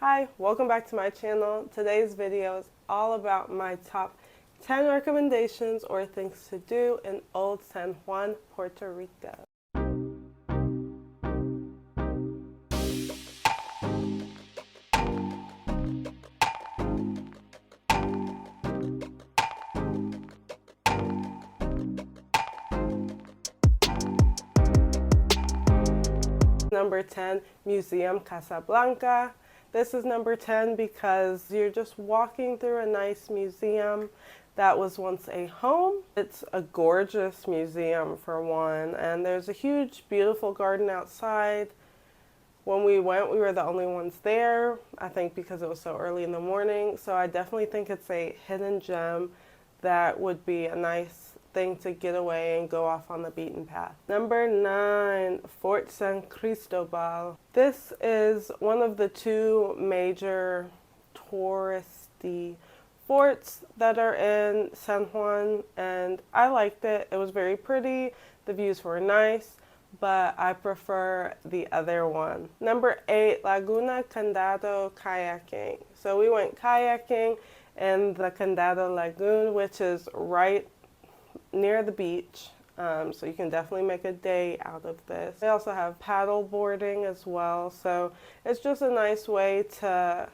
Hi, welcome back to my channel. Today's video is all about my top 10 recommendations or things to do in Old San Juan, Puerto Rico. Number 10, Museum Casablanca. This is number 10 because you're just walking through a nice museum that was once a home. It's a gorgeous museum for one, and there's a huge, beautiful garden outside. When we went, we were the only ones there, I think because it was so early in the morning. So I definitely think it's a hidden gem that would be a nice thing to get away and go off on the beaten path. Number 9, Fort San Cristobal. This is one of the two major touristy forts that are in San Juan, and I liked it. It was very pretty, the views were nice, but I prefer the other one. Number 8, Laguna Candado kayaking. So we went kayaking in the Candado Lagoon, which is right near the beach, so you can definitely make a day out of this. They also have paddle boarding as well, so it's just a nice way to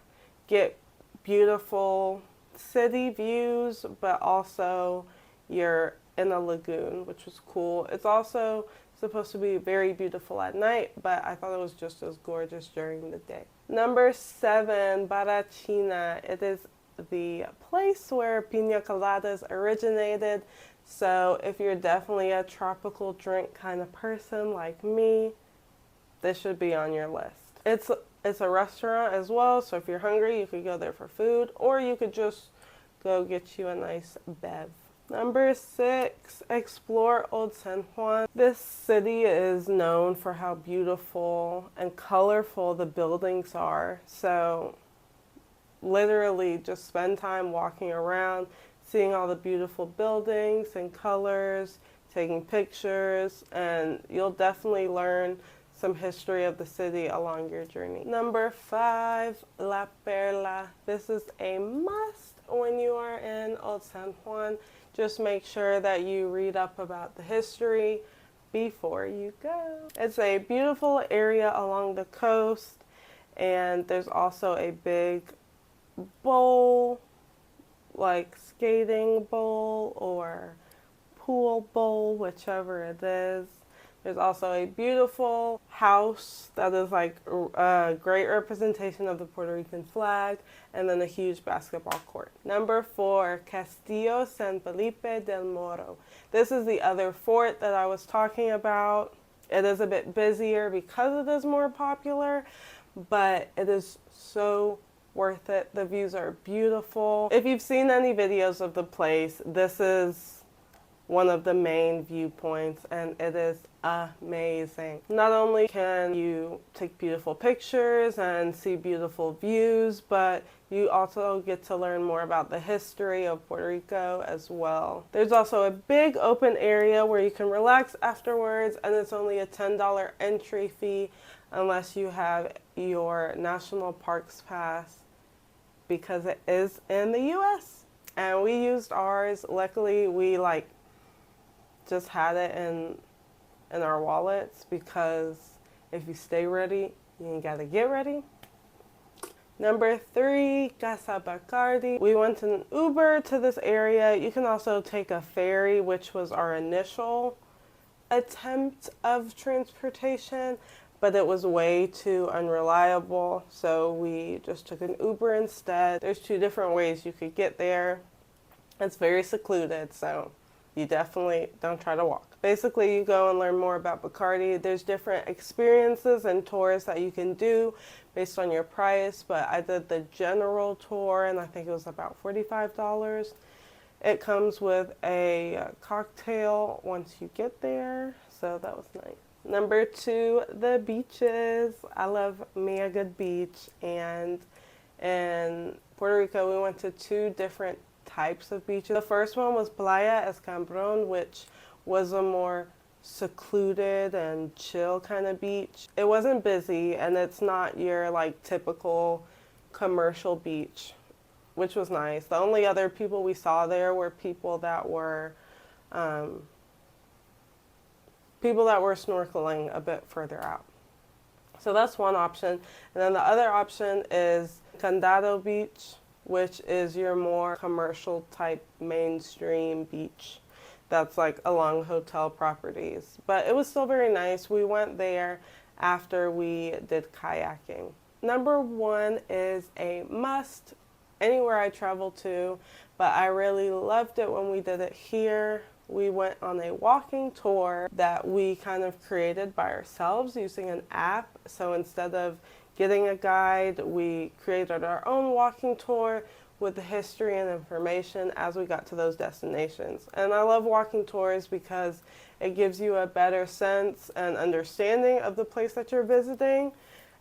get beautiful city views, but also you're in a lagoon, which was cool. It's also supposed to be very beautiful at night, but I thought it was just as gorgeous during the day. Number 7, Barachina. It is the place where pina coladas originated. So if you're definitely a tropical drink kind of person like me, this should be on your list. It's a restaurant as well, so if you're hungry, you could go there for food, or you could just go get you a nice bev. Number 6, explore Old San Juan. This city is known for how beautiful and colorful the buildings are. So literally just spend time walking around, seeing all the beautiful buildings and colors, taking pictures, and you'll definitely learn some history of the city along your journey. Number 5, La Perla. This is a must when you are in Old San Juan. Just make sure that you read up about the history before you go. It's a beautiful area along the coast, and there's also a big bowl, like skating bowl or pool bowl, whichever it is. There's also a beautiful house that is like a great representation of the Puerto Rican flag, and then a huge basketball court. Number 4, Castillo San Felipe del Moro. This is the other fort that I was talking about. It is a bit busier because it is more popular, but it is so worth it. The views are beautiful. If you've seen any videos of the place, this is one of the main viewpoints, and it is amazing. Not only can you take beautiful pictures and see beautiful views, but you also get to learn more about the history of Puerto Rico as well. There's also a big open area where you can relax afterwards, and it's only a $10 entry fee unless you have your National Parks Pass, because it is in the US, and we used ours. Luckily, we just had it in our wallets, because if you stay ready, you ain't gotta get ready. Number 3, Casa Bacardi. We went in an Uber to this area. You can also take a ferry, which was our initial attempt of transportation, but it was way too unreliable, so we just took an Uber instead. There's 2 different ways you could get there. It's very secluded, so you definitely don't try to walk. Basically, you go and learn more about Bacardi. There's different experiences and tours that you can do based on your price, but I did the general tour, and I think it was about $45. It comes with a cocktail once you get there, so that was nice. Number 2, the beaches. I love me a good beach, and in Puerto Rico we went to 2 different types of beaches. The first one was Playa Escambron, which was a more secluded and chill kind of beach. It wasn't busy, and it's not your typical commercial beach, which was nice. The only other people we saw there were people that were snorkeling a bit further out. So that's one option. And then the other option is Condado Beach, which is your more commercial type mainstream beach that's like along hotel properties. But it was still very nice. We went there after we did kayaking. Number one is a must anywhere I travel to, but I really loved it when we did it here. We went on a walking tour that we kind of created by ourselves using an app. So instead of getting a guide, we created our own walking tour with the history and information as we got to those destinations. And I love walking tours because it gives you a better sense and understanding of the place that you're visiting.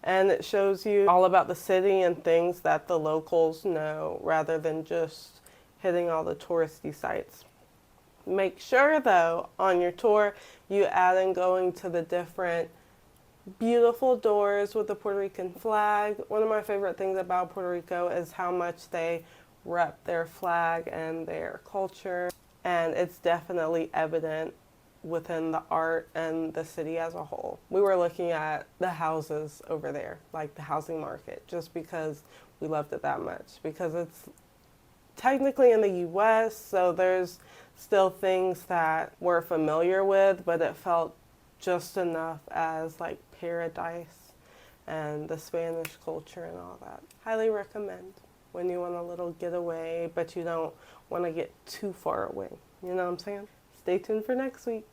And it shows you all about the city and things that the locals know rather than just hitting all the touristy sites. Make sure though on your tour you add in going to the different beautiful doors with the Puerto Rican flag. One of my favorite things about Puerto Rico is how much they rep their flag and their culture, and it's definitely evident within the art and the city as a whole. We were looking at the houses over there, like the housing market, just because we loved it that much, because it's technically in the US, so there's still things that we're familiar with, but it felt just enough as like paradise and the Spanish culture and all that. Highly recommend when you want a little getaway, but you don't want to get too far away. You know what I'm saying? Stay tuned for next week.